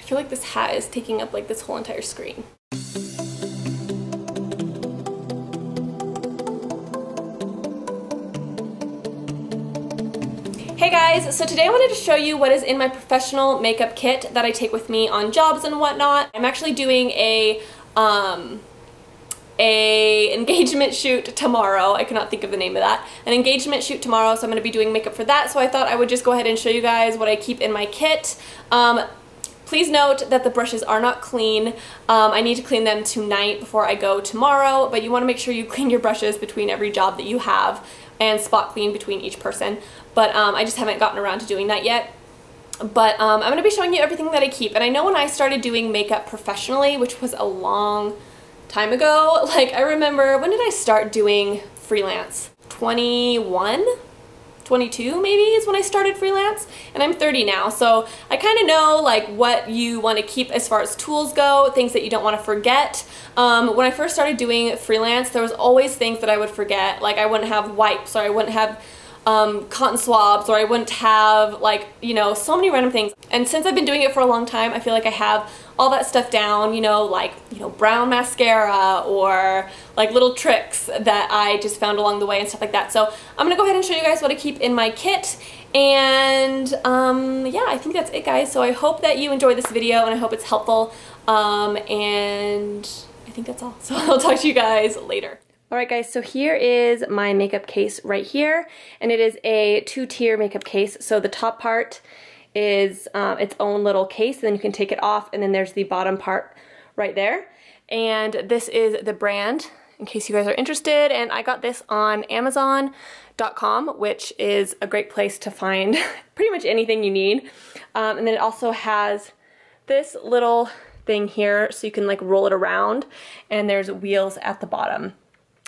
feel like this hat is taking up like this whole entire screen. Hey guys, so today I wanted to show you what is in my professional makeup kit that I take with me on jobs and whatnot. I'm actually doing a engagement shoot tomorrow. I cannot think of the name of that. An engagement shoot tomorrow, so I'm going to be doing makeup for that, so I thought I would just go ahead and show you guys what I keep in my kit. Please note that the brushes are not clean. I need to clean them tonight before I go tomorrow, but you want to make sure you clean your brushes between every job that you have and spot clean between each person. But I just haven't gotten around to doing that yet. But I'm going to be showing you everything that I keep. And I know when I started doing makeup professionally, which was a long time ago, like I remember, when did I start doing freelance? 21? 22 maybe is when I started freelance, and I'm 30 now, so I kind of know like what you want to keep as far as tools go, things that you don't want to forget. When I first started doing freelance, there was always things that I would forget, like I wouldn't have wipes, or I wouldn't have cotton swabs, or I wouldn't have, like, you know, so many random things. And since I've been doing it for a long time, I feel like I have all that stuff down, you know, like, you know, brown mascara, or like little tricks that I just found along the way and stuff like that. So I'm gonna go ahead and show you guys what I keep in my kit. And yeah, I think that's it, guys. So I hope that you enjoy this video, and I hope it's helpful. And I think that's all. So I'll talk to you guys later. Alright guys, so here is my makeup case right here, and it is a 2-tier makeup case. So the top part is its own little case, and then you can take it off, and then there's the bottom part right there. And this is the brand, in case you guys are interested, and I got this on Amazon.com, which is a great place to find pretty much anything you need. And then it also has this little thing here, so you can like roll it around, and there's wheels at the bottom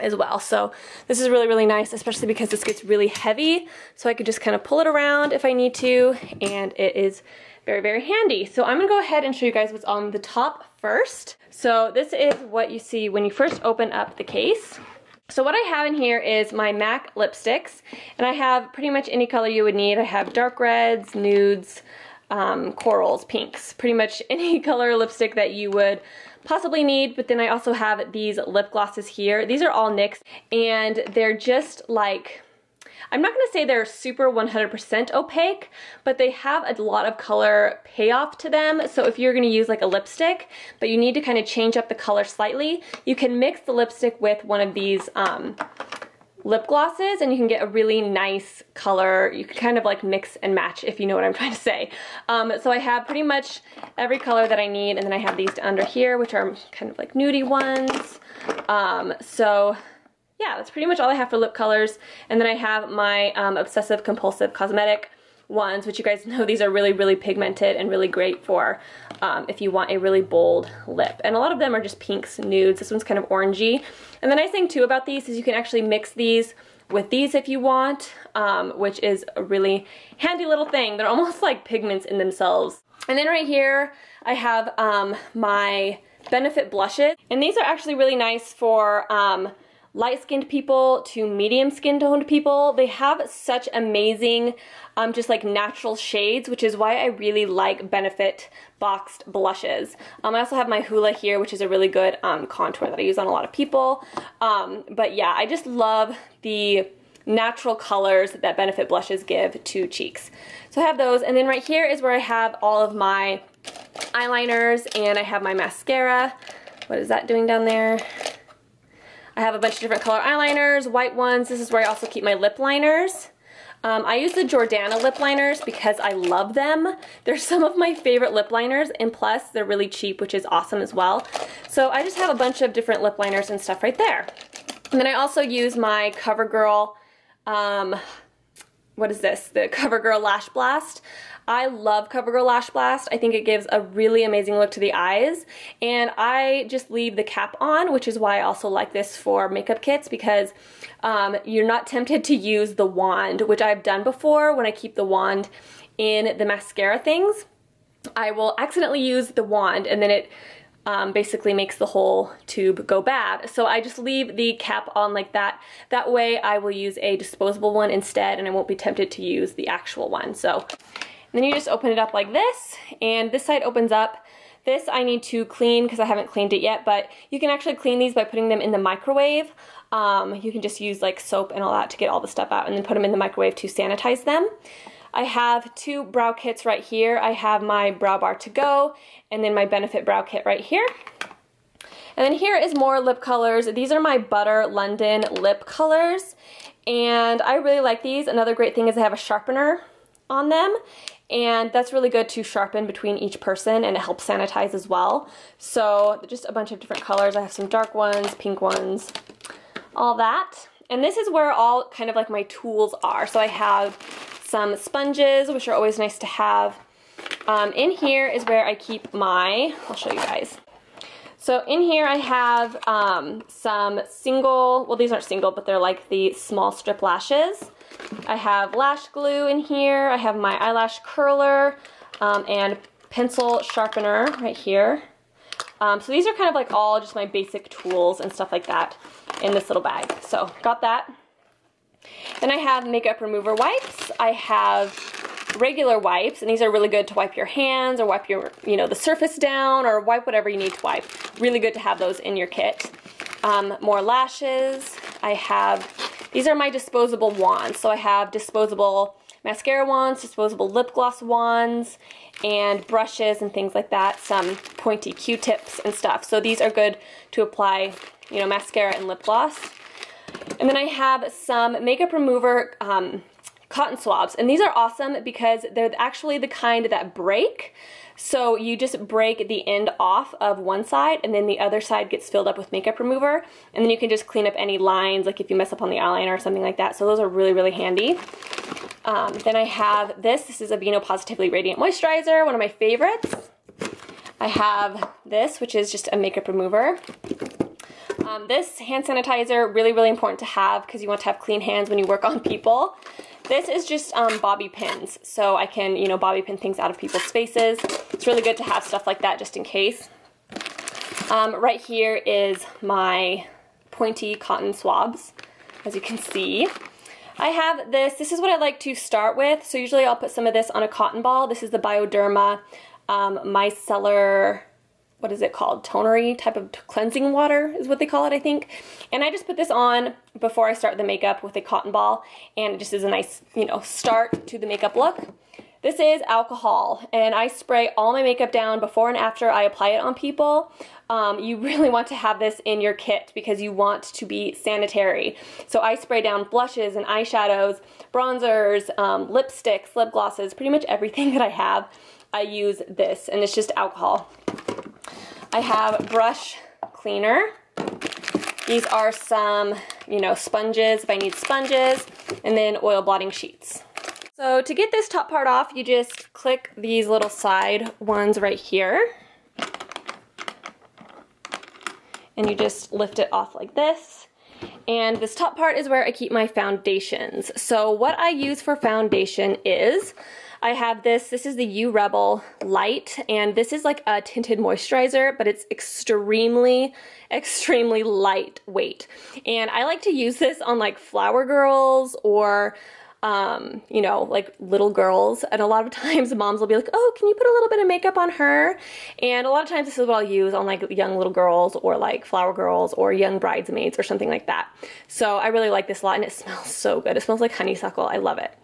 as well. So this is really, really nice, especially because this gets really heavy, so I could just kind of pull it around if I need to, and it is very, very handy. So I'm gonna go ahead and show you guys what's on the top first. So this is what you see when you first open up the case. So what I have in here is my MAC lipsticks, and I have pretty much any color you would need. I have dark reds, nudes, corals, pinks, pretty much any color lipstick that you would possibly need. But then I also have these lip glosses here. These are all NYX, and they're just like, I'm not going to say they're super 100% opaque, but they have a lot of color payoff to them. So if you're going to use like a lipstick, but you need to kind of change up the color slightly, you can mix the lipstick with one of these lip glosses, and you can get a really nice color. You can kind of like mix and match, if you know what I'm trying to say. So I have pretty much every color that I need, and then I have these under here, which are kind of like nudie ones. So yeah, that's pretty much all I have for lip colors. And then I have my obsessive compulsive cosmetic ones, which you guys know these are really, really pigmented and really great for if you want a really bold lip. And a lot of them are just pinks, nudes. This one's kind of orangey. And the nice thing too about these is you can actually mix these with these if you want, which is a really handy little thing. They're almost like pigments in themselves. And then right here I have my Benefit blushes, and these are actually really nice for light-skinned people to medium-skin toned people. They have such amazing just like natural shades, which is why I really like Benefit boxed blushes. I also have my Hoola here, which is a really good contour that I use on a lot of people. But yeah, I just love the natural colors that Benefit blushes give to cheeks. So I have those, and then right here is where I have all of my eyeliners, and I have my mascara. What is that doing down there? I have a bunch of different color eyeliners, white ones. This is where I also keep my lip liners. I use the Jordana lip liners because I love them. They're some of my favorite lip liners, and plus they're really cheap, which is awesome as well. So I just have a bunch of different lip liners and stuff right there. And then I also use my CoverGirl, what is this? The CoverGirl Lash Blast. I love CoverGirl Lash Blast. I think it gives a really amazing look to the eyes, and I just leave the cap on, which is why I also like this for makeup kits, because you're not tempted to use the wand, which I've done before when I keep the wand in the mascara things. I will accidentally use the wand, and then it basically makes the whole tube go bad. So I just leave the cap on like that. That way I will use a disposable one instead, and I won't be tempted to use the actual one. So then you just open it up like this, and this side opens up. This I need to clean because I haven't cleaned it yet, but you can actually clean these by putting them in the microwave. You can just use like soap and all that to get all the stuff out and then put them in the microwave to sanitize them. I have 2 brow kits right here. I have my Brow Bar To Go and then my Benefit Brow Kit right here. And then here is more lip colors. These are my Butter London lip colors, and I really like these. Another great thing is they have a sharpener on them, and that's really good to sharpen between each person, and it helps sanitize as well. So just a bunch of different colors. I have some dark ones, pink ones, all that. And this is where all kind of like my tools are. So I have some sponges, which are always nice to have. In here is where I keep my, I'll show you guys. So in here I have some single, well these aren't single, but they're like the small strip lashes. I have lash glue in here. I have my eyelash curler and pencil sharpener right here. So these are kind of like all just my basic tools and stuff like that in this little bag. So got that. Then I have makeup remover wipes. I have regular wipes, and these are really good to wipe your hands or wipe your, the surface down or wipe whatever you need to wipe. Really good to have those in your kit. More lashes. I have, these are my disposable wands. So I have disposable mascara wands, disposable lip gloss wands, and brushes and things like that. Some pointy Q-tips and stuff. So these are good to apply, mascara and lip gloss. And then I have some makeup remover cotton swabs, and these are awesome because they're actually the kind that break. So you just break the end off of one side, and then the other side gets filled up with makeup remover, and then you can just clean up any lines, like if you mess up on the eyeliner or something like that. So those are really, really handy. Then I have this is Aveeno Positively Radiant Moisturizer, one of my favorites. I have this, which is just a makeup remover. This hand sanitizer, really, really important to have because you want to have clean hands when you work on people. This is just bobby pins, so I can, bobby pin things out of people's faces. It's really good to have stuff like that just in case. Right here is my pointy cotton swabs, as you can see. I have this is what I like to start with, so usually I'll put some of this on a cotton ball. This is the Bioderma micellar, what is it called? Tonery type of cleansing water is what they call it, I think. And I just put this on before I start the makeup with a cotton ball, and it just is a nice, start to the makeup look. This is alcohol, and I spray all my makeup down before and after I apply it on people. You really want to have this in your kit because you want to be sanitary. So I spray down blushes and eyeshadows, bronzers, lipsticks, lip glosses, pretty much everything that I have. I use this, and it's just alcohol. I have brush cleaner. These are some, sponges if I need sponges, and then oil blotting sheets. So to get this top part off, you just click these little side ones right here. And you just lift it off like this. And this top part is where I keep my foundations. So what I use for foundation is, I have this is the U Rebel Light, and this is like a tinted moisturizer, but it's extremely, extremely lightweight. And I like to use this on like flower girls or, like little girls. And a lot of times moms will be like, oh, can you put a little bit of makeup on her? And a lot of times this is what I'll use on like young little girls or like flower girls or young bridesmaids or something like that. So I really like this a lot, and it smells so good. It smells like honeysuckle. I love it.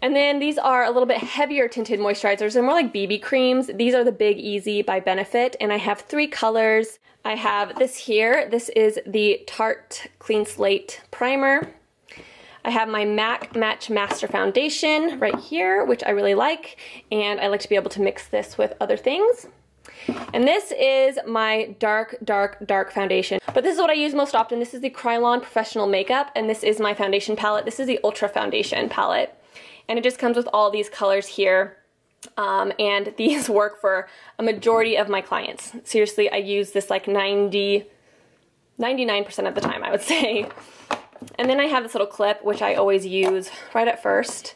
And then these are a little bit heavier tinted moisturizers. They're more like BB creams. These are the Big Easy by Benefit, and I have 3 colors. I have this here. This is the Tarte Clean Slate Primer. I have my MAC Match Master Foundation right here, which I really like, and I like to be able to mix this with other things. And this is my dark, dark, dark foundation. But this is what I use most often. This is the Krylon Professional Makeup, and this is my foundation palette. This is the Ultra Foundation palette. And it just comes with all these colors here. And these work for a majority of my clients. Seriously, I use this like 99% of the time, I would say. And then I have this little clip, which I always use right at first.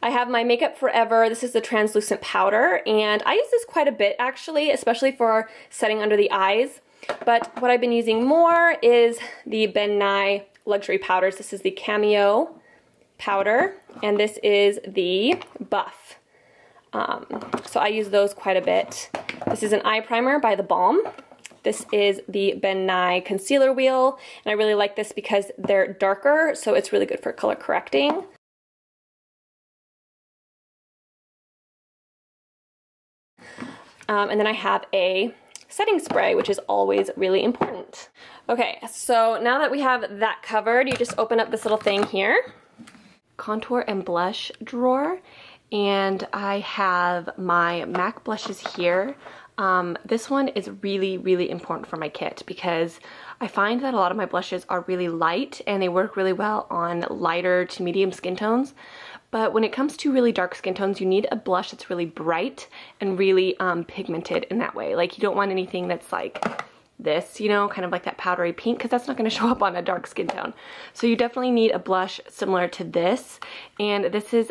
I have my Makeup Forever. This is the translucent powder, and I use this quite a bit actually, especially for setting under the eyes. But what I've been using more is the Ben Nye Luxury Powders. This is the Cameo powder, and this is the Buff So I use those quite a bit. This is an eye primer by The Balm. This is the Ben Nye Concealer Wheel, and I really like this because they're darker, so it's really good for color correcting. And then I have a setting spray, which is always really important. Okay, so now that we have that covered, you just open up this little thing here. Contour and blush drawer, and I have my MAC blushes here. This one is really, really important for my kit because I find that a lot of my blushes are really light and they work really well on lighter to medium skin tones. But when it comes to really dark skin tones, you need a blush that's really bright and really pigmented in that way. Like, you don't want anything that's like this, you know, kind of like that powdery pink, because that's not going to show up on a dark skin tone. So you definitely need a blush similar to this, and this is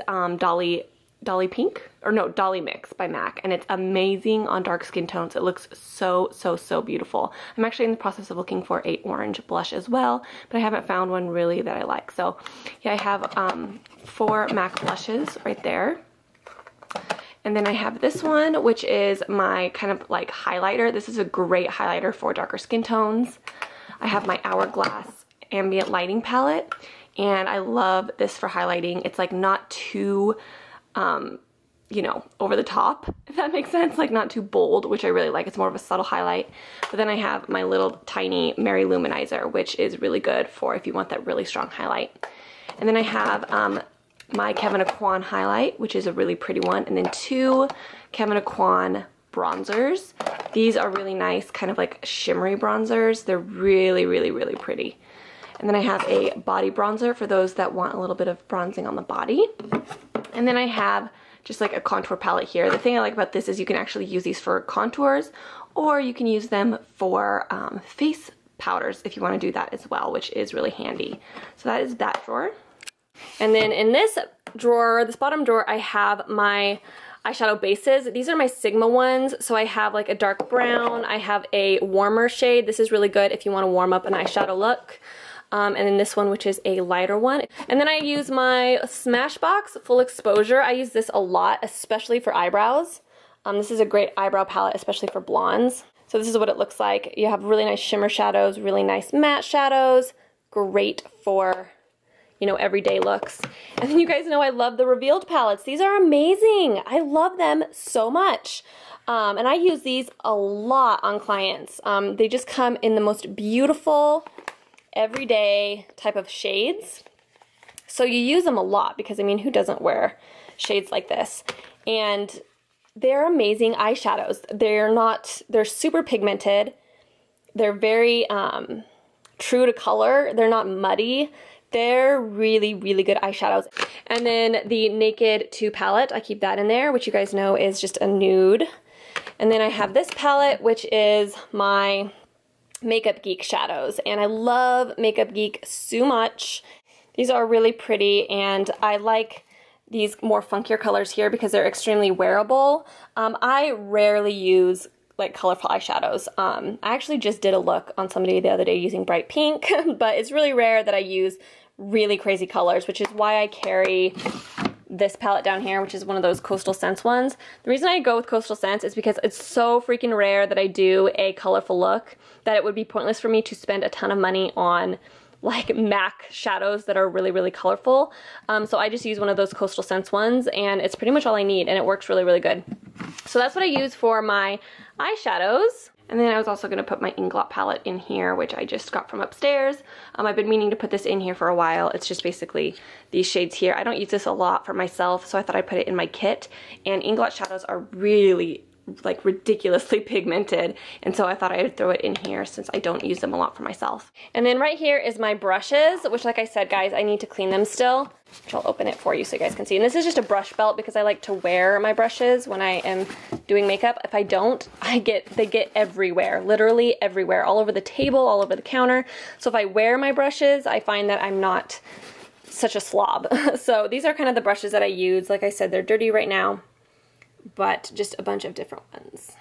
Dolly Pink, or no, Dolly Mix by MAC, and it's amazing on dark skin tones. It looks so, so, so beautiful. I'm actually in the process of looking for a orange blush as well, but I haven't found one really that I like. So yeah, I have 4 MAC blushes right there. And then I have this one, which is my kind of like highlighter. This is a great highlighter for darker skin tones. I have my Hourglass Ambient Lighting Palette, and I love this for highlighting. It's like not too you know, over the top, if that makes sense, like not too bold, which I really like. It's more of a subtle highlight. But then I have my little tiny Mary Luminizer, which is really good for if you want that really strong highlight. And then I have my Kevyn Aucoin highlight, which is a really pretty one, and then 2 Kevyn Aucoin bronzers. These are really nice, kind of like shimmery bronzers. They're really, really, really pretty. And then I have a body bronzer for those that want a little bit of bronzing on the body. And then I have just like a contour palette here. The thing I like about this is you can actually use these for contours, or you can use them for face powders if you want to do that as well, which is really handy. So that is that drawer. And then in this drawer, this bottom drawer, I have my eyeshadow bases. These are my Sigma ones. So I have like a dark brown, I have a warmer shade. This is really good if you want to warm up an eyeshadow look. And then this one, which is a lighter one. And then I use my Smashbox Full Exposure. I use this a lot, especially for eyebrows. This is a great eyebrow palette, especially for blondes. So this is what it looks like. You have really nice shimmer shadows, really nice matte shadows. Great for, you know, everyday looks. And then you guys know I love the Revealed palettes. These are amazing. I love them so much. And I use these a lot on clients. They just come in the most beautiful, everyday type of shades. So you use them a lot because, I mean, who doesn't wear shades like this? And they're amazing eyeshadows. They're super pigmented. They're very true to color. They're not muddy. They're really, really good eyeshadows. And then the Naked 2 palette, I keep that in there, which you guys know is just a nude. And then I have this palette, which is my Makeup Geek shadows, and I love Makeup Geek so much. These are really pretty, and I like these more funkier colors here because they're extremely wearable. I rarely use like colorful eyeshadows. I actually just did a look on somebody the other day using bright pink, but it's really rare that I use really crazy colors, which is why I carry this palette down here, which is one of those Coastal Scents ones. The reason I go with Coastal Scents is because it's so freaking rare that I do a colorful look that it would be pointless for me to spend a ton of money on like MAC shadows that are really, really colorful. So I just use one of those Coastal Scents ones, and it's pretty much all I need, and it works really, really good. So that's what I use for my eyeshadows. And then I was also going to put my Inglot palette in here, which I just got from upstairs. I've been meaning to put this in here for a while. It's just basically these shades here. I don't use this a lot for myself, so I thought I'd put it in my kit. And Inglot shadows are really like ridiculously pigmented, and so I thought I'd throw it in here since I don't use them a lot for myself. And then right here is my brushes, which, like I said, guys, I need to clean them still, which I'll open it for you so you guys can see. And this is just a brush belt because I like to wear my brushes when I am doing makeup. If I don't, they get everywhere, literally everywhere, all over the table, all over the counter. So if I wear my brushes, I find that I'm not such a slob. So these are kind of the brushes that I use. Like I said, they're dirty right now, but just a bunch of different ones.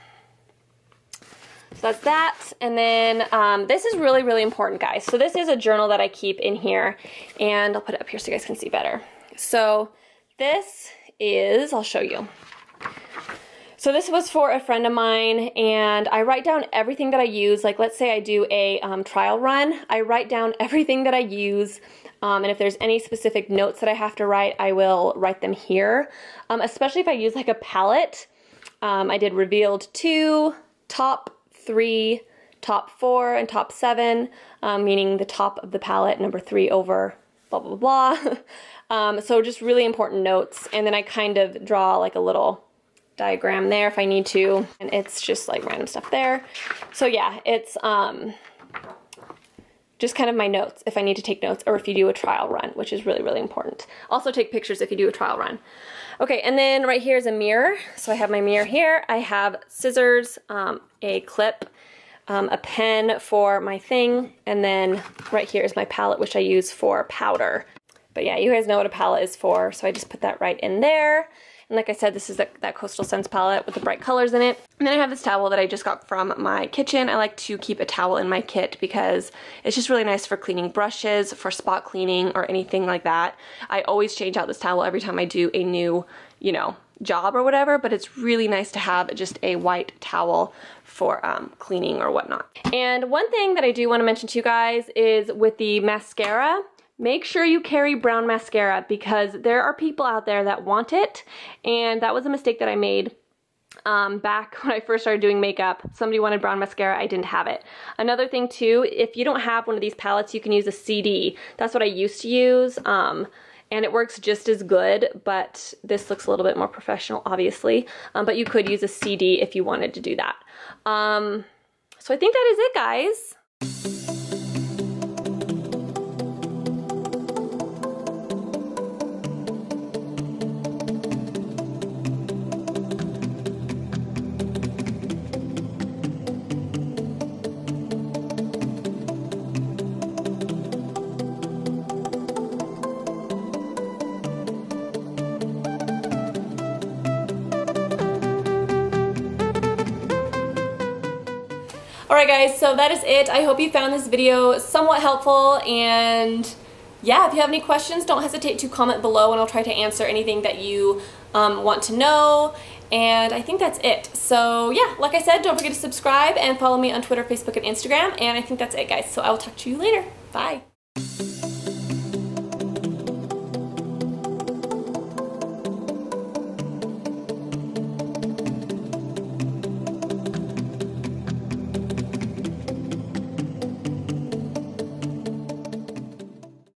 So that's that. And then this is really, really important, guys. So this is a journal that I keep in here, and I'll put it up here so you guys can see better. So this is, I'll show you. So this was for a friend of mine, and I write down everything that I use. Like, let's say I do a trial run, I write down everything that I use, and if there's any specific notes that I have to write, I will write them here, especially if I use like a palette. I did revealed 2, top 3, top 4, and top 7, meaning the top of the palette, number 3 over blah, blah, blah. So just really important notes, and then I kind of draw like a little diagram there if I need to, and it's just like random stuff there. So yeah, it's just kind of my notes if I need to take notes, or if you do a trial run, which is really, really important. Also take pictures if you do a trial run. Okay, and then right here is a mirror. So I have my mirror here. I have scissors, a clip, a pen for my thing, and then right here is my palette, which I use for powder. But yeah, you guys know what a palette is for, so I just put that right in there. And like I said, this is that Coastal Scents palette with the bright colors in it. And then I have this towel that I just got from my kitchen. I like to keep a towel in my kit because it's just really nice for cleaning brushes, for spot cleaning, or anything like that. I always change out this towel every time I do a new, you know, job or whatever, but it's really nice to have just a white towel for cleaning or whatnot. And one thing that I do want to mention to you guys is with the mascara, make sure you carry brown mascara, because there are people out there that want it, and that was a mistake that I made back when I first started doing makeup. Somebody wanted brown mascara, I didn't have it. Another thing too, if you don't have one of these palettes, you can use a CD. That's what I used to use, and it works just as good, but this looks a little bit more professional, obviously, but you could use a CD if you wanted to do that. So I think that is it, guys. Alright guys, so that is it. I hope you found this video somewhat helpful, and yeah, if you have any questions, don't hesitate to comment below and I'll try to answer anything that you want to know. And I think that's it. So yeah, like I said, don't forget to subscribe and follow me on Twitter, Facebook, and Instagram, and I think that's it, guys. So I will talk to you later. Bye.